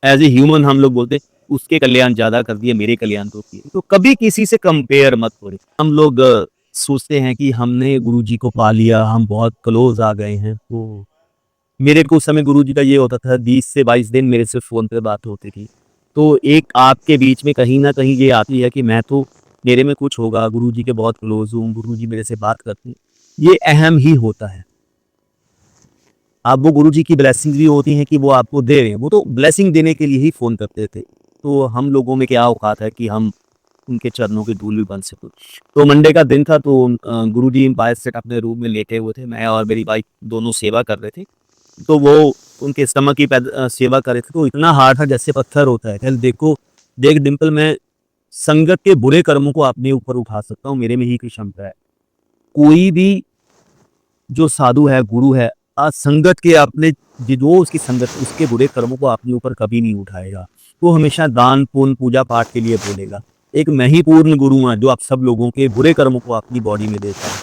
As a human हम लोग बोलते हैं उसके कल्याण ज्यादा कर दिए, मेरे कल्याण तो किए। तो कभी किसी से कंपेयर मत करो। हम लोग सोचते हैं कि हमने गुरुजी को पा लिया, हम बहुत क्लोज आ गए हैं। तो मेरे को उस समय गुरुजी का ये होता था, 20 से 22 दिन मेरे से फोन पे बात होती थी। तो एक आपके बीच में कहीं ना कहीं ये आती है कि मैं तो, मेरे में कुछ होगा, गुरुजी के बहुत क्लोज हूँ, गुरुजी मेरे से बात करते हैं। ये अहम ही होता है। आप वो गुरुजी की ब्लेसिंग भी होती हैं कि वो आपको दे रहे हैं, वो तो ब्लेसिंग देने के लिए ही फ़ोन करते थे। तो हम लोगों में क्या औकात है कि हम उनके चरणों की धूल भी बन सकें। तो मंडे का दिन था, तो गुरुजी बाय सेट अपने रूम में लेटे हुए थे, मैं और मेरी वाइफ दोनों सेवा कर रहे थे। तो वो उनके स्टमक की सेवा कर रहे थे, तो इतना हार्ड था जैसे पत्थर होता है। कल देखो, देख डिंपल, मैं संगत के बुरे कर्मों को अपने ऊपर उठा सकता हूँ, मेरे में ही की क्षमता है। कोई भी जो साधु है, गुरु है, संगत के अपने, जो उसकी संगत, उसके बुरे कर्मों को अपने ऊपर कभी नहीं उठाएगा। वो हमेशा दान पुण्य पूजा पाठ के लिए बोलेगा। एक मैं ही पूर्ण गुरु हूँ जो आप सब लोगों के बुरे कर्मों को अपनी बॉडी में देता है।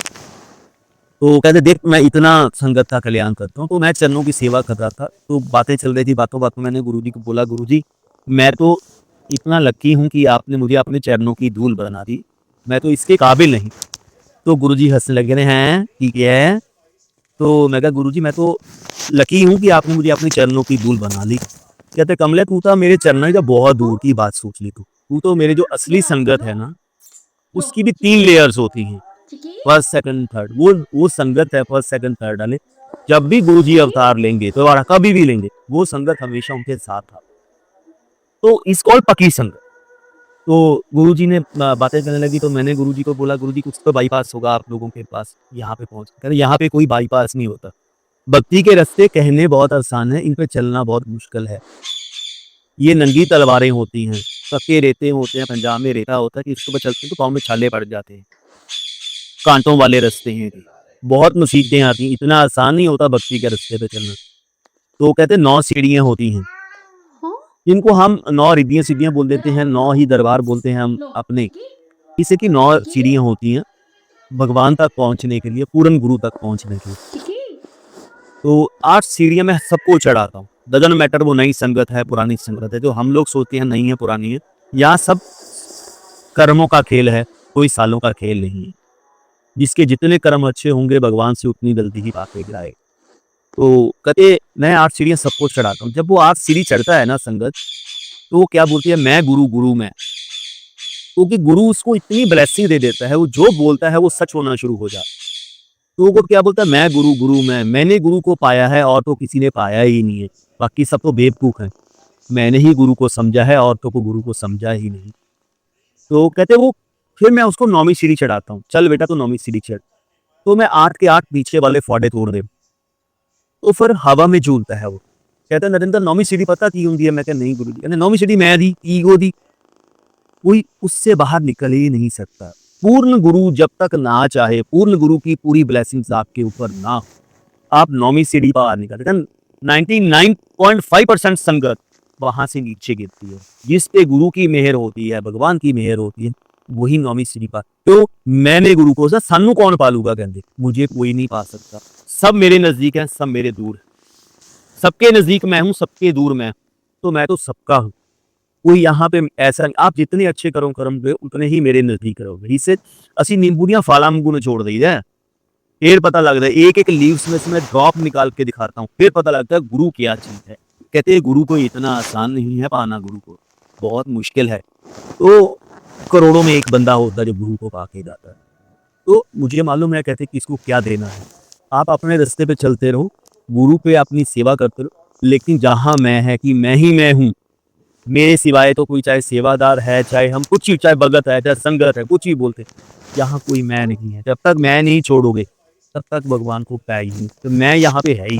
तो कहते देख, मैं इतना संगत का कल्याण करता हूँ। तो मैं चरणों की सेवा कर रहा था, तो बातें चल रही थी, बातों बातों मैंने गुरुजी को बोला, गुरुजी मैं तो इतना लकी हूँ कि आपने मुझे अपने चरणों की धूल बना दी, मैं तो इसके काबिल नहीं। तो गुरुजी हंसने लगे, हैं ठीक है। तो मैं कहा, गुरुजी मैं तो लकी हूँ कि आपने मुझे अपने चरणों की धूल बना ली। कहते कमले, तू तो मेरे चरणों का बहुत दूर की बात सोच ली, तू तो मेरे जो असली संगत है ना, उसकी भी 3 लेयर्स होती हैं, फर्स्ट सेकंड थर्ड। वो संगत है फर्स्ट सेकंड थर्ड वाले। जब भी गुरुजी अवतार लेंगे, तो कभी भी लेंगे, वो संगत हमेशा उनके साथ था। तो इस कॉल पकी संगत। तो गुरुजी ने बातें करने लगी, तो मैंने गुरुजी को बोला, गुरुजी कुछ तो बाईपास होगा आप लोगों के पास यहाँ पे पहुंच। कह रहे यहाँ पे कोई बाईपास नहीं होता। भक्ति के रास्ते कहने बहुत आसान है, इन पे चलना बहुत मुश्किल है। ये नंगी तलवारें होती हैं, पक्के रेते होते हैं, पंजाब में रेता होता है कि इसके ऊपर चलते हैं तो पाँव में छाले पड़ जाते हैं। कांटों वाले रास्ते हैं, बहुत मुसीबतें आती हैं, इतना आसान नहीं होता भक्ति के रास्ते पे चलना। तो कहते 9 सीढ़ियां होती हैं, जिनको हम 9 रिद्धियां सीढ़ियां बोल देते हैं, 9 ही दरबार बोलते हैं हम अपने। इसे की 9 सीढ़ियां होती हैं भगवान तक पहुंचने के लिए, पूर्ण गुरु तक पहुंचने के लिए। तो 8 सीढ़ियां मैं सबको चढ़ाता हूँ, डजंट मैटर वो नई संगत है पुरानी संगत है। जो हम लोग सोचते हैं नई है पुरानी है, यहाँ सब कर्मों का खेल है, कोई सालों का खेल नहीं है। जिसके जितने कर्म अच्छे होंगे, भगवान से उतनी जल्दी ही पाके जाए। तो कहते मैं 8 सीढ़ियां सबको चढ़ाता हूँ। जब वो 8 सीढ़ी चढ़ता है ना संगत, तो वो क्या बोलती है, मैं गुरु गुरु मैं। क्योंकि गुरु उसको इतनी ब्लेसिंग दे देता है, वो जो बोलता है वो सच होना शुरू हो जाता है। तो वो क्या बोलता है, मैं गुरु गुरु मैंने गुरु को पाया है और तो किसी ने पाया ही नहीं है, बाकी सब तो बेवकूफ है। मैंने ही गुरु को समझा है और तो को गुरु को समझा ही नहीं। तो कहते वो, फिर मैं उसको 9वीं सीढ़ी चढ़ाता हूँ, चल बेटा तो 9वीं सीढ़ी चढ़। तो मैं 8 के 8 पीछे वाले फौड़े तोड़ दे, तो फिर हवा में झूलता है वो। कहता नरेंद्र 9वीं सीढ़ी पता की होती है? मैं नहीं गुरुजी। कहते 9वीं सीढ़ी मैं दी, ईगो दी, कोई उससे बाहर निकल ही नहीं सकता। पूर्ण गुरु जब तक ना चाहे, पूर्ण गुरु की पूरी ब्लेसिंग्स आपके ऊपर ना हो, आप 9वीं सीढ़ी बाहर निकलते हैं। 99.5% संगत वहां से नीचे गिरती है। जिस पे गुरु की मेहर होती है, भगवान की मेहर होती है, वही 9वीं सीढ़ी पर। तो मैंने गुरु को सानू कौन पालूगा, कहते मुझे कोई नहीं पा सकता। सब मेरे नजदीक है, सब मेरे दूर है। सबके नजदीक मैं हूँ, सबके दूर मैं, तो मैं तो सबका हूँ। कोई यहाँ पे ऐसा, आप जितने अच्छे करो कर्म उतने ही मेरे नजदीक रहोगे। इससे असि नींबू दियां फालां वांगू निचोड़ दईदा है, फिर पता लगता है एक एक लीव्स में से मैं ड्रॉप निकाल के दिखाता हूँ, फिर पता लगता है गुरु क्या चीज है। कहते हैं गुरु को इतना आसान नहीं है पाना, गुरु को बहुत मुश्किल है। तो करोड़ों में एक बंदा होता है जो गुरु को पाके जाता है। तो मुझे मालूम है, कहते किसको क्या देना है। आप अपने रास्ते पे चलते रहो, गुरु पे अपनी सेवा करते रहो, लेकिन जहां मैं है कि मैं ही मैं हूँ, मेरे सिवाय तो कोई, चाहे सेवादार है, चाहे हम कुछ ही, चाहे भगत है, चाहे संगत है, कुछ ही बोलते, यहाँ कोई मैं नहीं है। जब तक मैं नहीं छोड़ोगे तब तक भगवान को पाएगी। तो मैं यहाँ पे है ही।